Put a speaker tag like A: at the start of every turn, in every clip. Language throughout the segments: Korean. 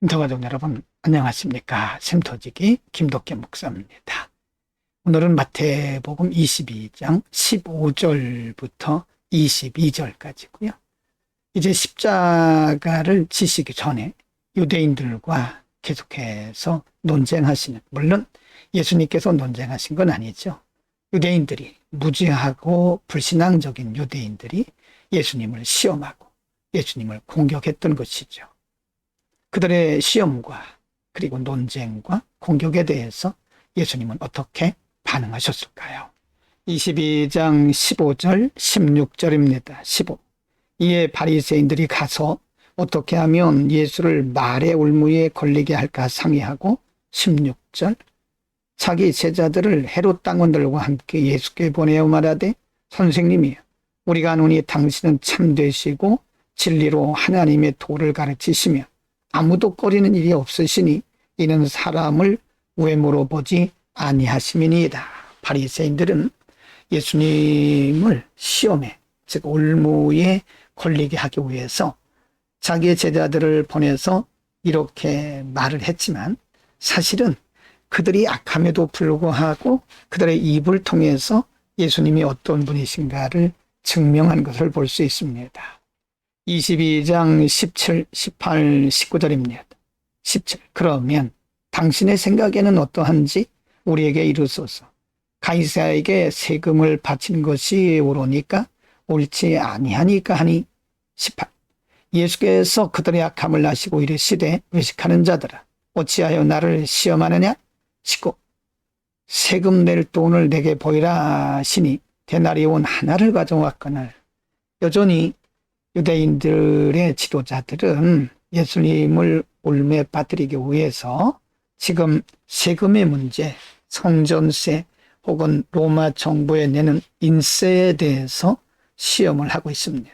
A: 인터가족 여러분 안녕하십니까. 샘터지기 김덕겸 목사입니다. 오늘은 마태복음 22장 15절부터 22절까지고요. 이제 십자가를 지시기 전에 유대인들과 계속해서 논쟁하시는, 물론 예수님께서 논쟁하신 건 아니죠. 유대인들이, 무지하고 불신앙적인 유대인들이 예수님을 시험하고 예수님을 공격했던 것이죠. 그들의 시험과 그리고 논쟁과 공격에 대해서 예수님은 어떻게 반응하셨을까요? 22장 15절 16절입니다. 15. 이에 바리새인들이 가서 어떻게 하면 예수를 말의 올무에 걸리게 할까 상의하고 16절 자기 제자들을 헤롯 당원들과 함께 예수께 보내어 말하되 선생님이여 우리가 아노니 당신은 참되시고 진리로 하나님의 도를 가르치시며 아무도 꺼리는 일이 없으시니 이는 사람을 외모로 보지 아니하심이니이다. 바리새인들은 예수님을 시험에, 즉 올무에 걸리게 하기 위해서 자기의 제자들을 보내서 이렇게 말을 했지만 사실은 그들이 악함에도 불구하고 그들의 입을 통해서 예수님이 어떤 분이신가를 증명한 것을 볼 수 있습니다. 22장 17, 18, 19절입니다. 17. 그러면 당신의 생각에는 어떠한지 우리에게 이르소서. 가이사에게 세금을 바치는 것이 옳으니까 옳지 아니하니까 하니. 18. 예수께서 그들의 악함을 아시고 이르시되 외식하는 자들아 어찌하여 나를 시험하느냐. 19. 세금 낼 돈을 내게 보이라 하시니 데나리온 하나를 가져왔거늘. 여전히 유대인들의 지도자들은 예수님을 올무에 빠뜨리기 위해서 지금 세금의 문제, 성전세 혹은 로마 정부에 내는 인세에 대해서 시험을 하고 있습니다.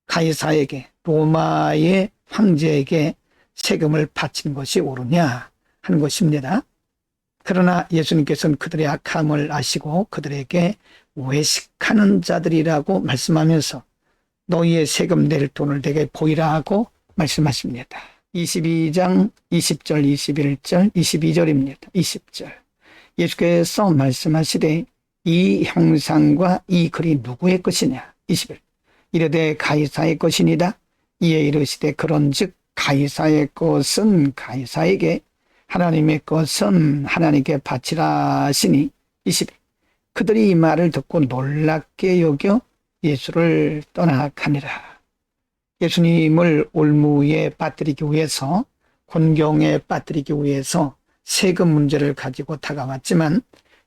A: 가이사에게, 로마의 황제에게 세금을 바치는 것이 옳으냐 하는 것입니다. 그러나 예수님께서는 그들의 악함을 아시고 그들에게 외식하는 자들이라고 말씀하면서 너희의 세금 낼 돈을 내게 보이라 하고 말씀하십니다. 22장 20절, 21절, 22절입니다. 20절. 예수께서 말씀하시되 이 형상과 이 글이 누구의 것이냐. 21. 이르되 가이사의 것이니라. 이에 이르시되 그런즉 가이사의 것은 가이사에게 하나님의 것은 하나님께 바치라 하시니. 21. 그들이 이 말을 듣고 놀랍게 여겨 예수를 떠나가니라. 예수님을 올무에 빠뜨리기 위해서, 곤경에 빠뜨리기 위해서 세금 문제를 가지고 다가왔지만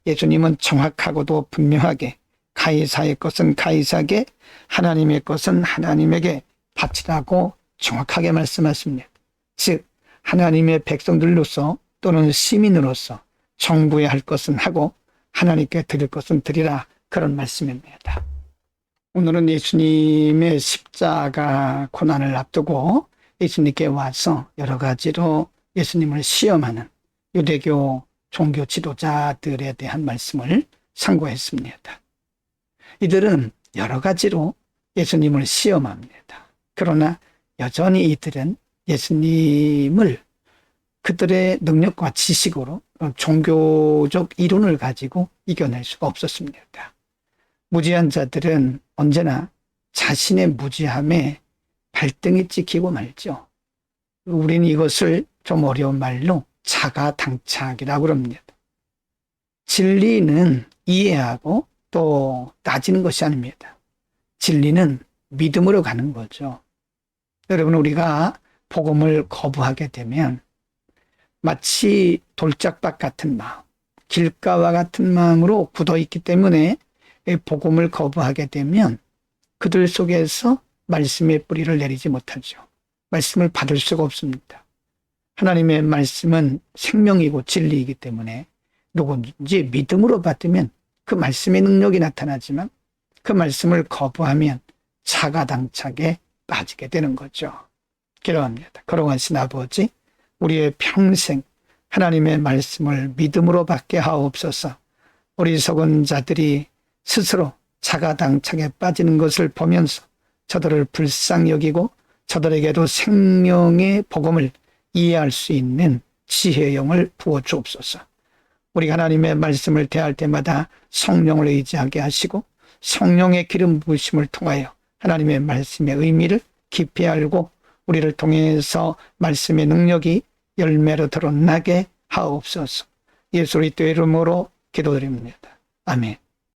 A: 예수님은 정확하고도 분명하게 가이사의 것은 가이사에게, 하나님의 것은 하나님에게 바치라고 정확하게 말씀하십니다. 즉 하나님의 백성들로서 또는 시민으로서 정부에 할 것은 하고 하나님께 드릴 것은 드리라, 그런 말씀입니다. 오늘은 예수님의 십자가 고난을 앞두고 예수님께 와서 여러 가지로 예수님을 시험하는 유대교 종교 지도자들에 대한 말씀을 상고했습니다. 이들은 여러 가지로 예수님을 시험합니다. 그러나 여전히 이들은 예수님을 그들의 능력과 지식으로 종교적 이론을 가지고 이겨낼 수가 없었습니다. 무지한 자들은 언제나 자신의 무지함에 발등이 찍히고 말죠. 우리는 이것을 좀 어려운 말로 자가당착이라고 그럽니다. 진리는 이해하고 또 따지는 것이 아닙니다. 진리는 믿음으로 가는 거죠. 여러분, 우리가 복음을 거부하게 되면 마치 돌짝밭 같은 마음, 길가와 같은 마음으로 굳어있기 때문에 복음을 거부하게 되면 그들 속에서 말씀의 뿌리를 내리지 못하죠. 말씀을 받을 수가 없습니다. 하나님의 말씀은 생명이고 진리이기 때문에 누구든지 믿음으로 받으면 그 말씀의 능력이 나타나지만 그 말씀을 거부하면 자가당착에 빠지게 되는 거죠. 기도합니다. 거룩하신 아버지, 우리의 평생 하나님의 말씀을 믿음으로 받게 하옵소서. 어리석은 자들이 스스로 자가당착에 빠지는 것을 보면서 저들을 불쌍히 여기고 저들에게도 생명의 복음을 이해할 수 있는 지혜의 영을 부어 주옵소서. 우리 하나님의 말씀을 대할 때마다 성령을 의지하게 하시고 성령의 기름 부으심을 통하여 하나님의 말씀의 의미를 깊이 알고 우리를 통해서 말씀의 능력이 열매로 드러나게 하옵소서. 예수 그리스도의 이름으로 기도드립니다. 아멘.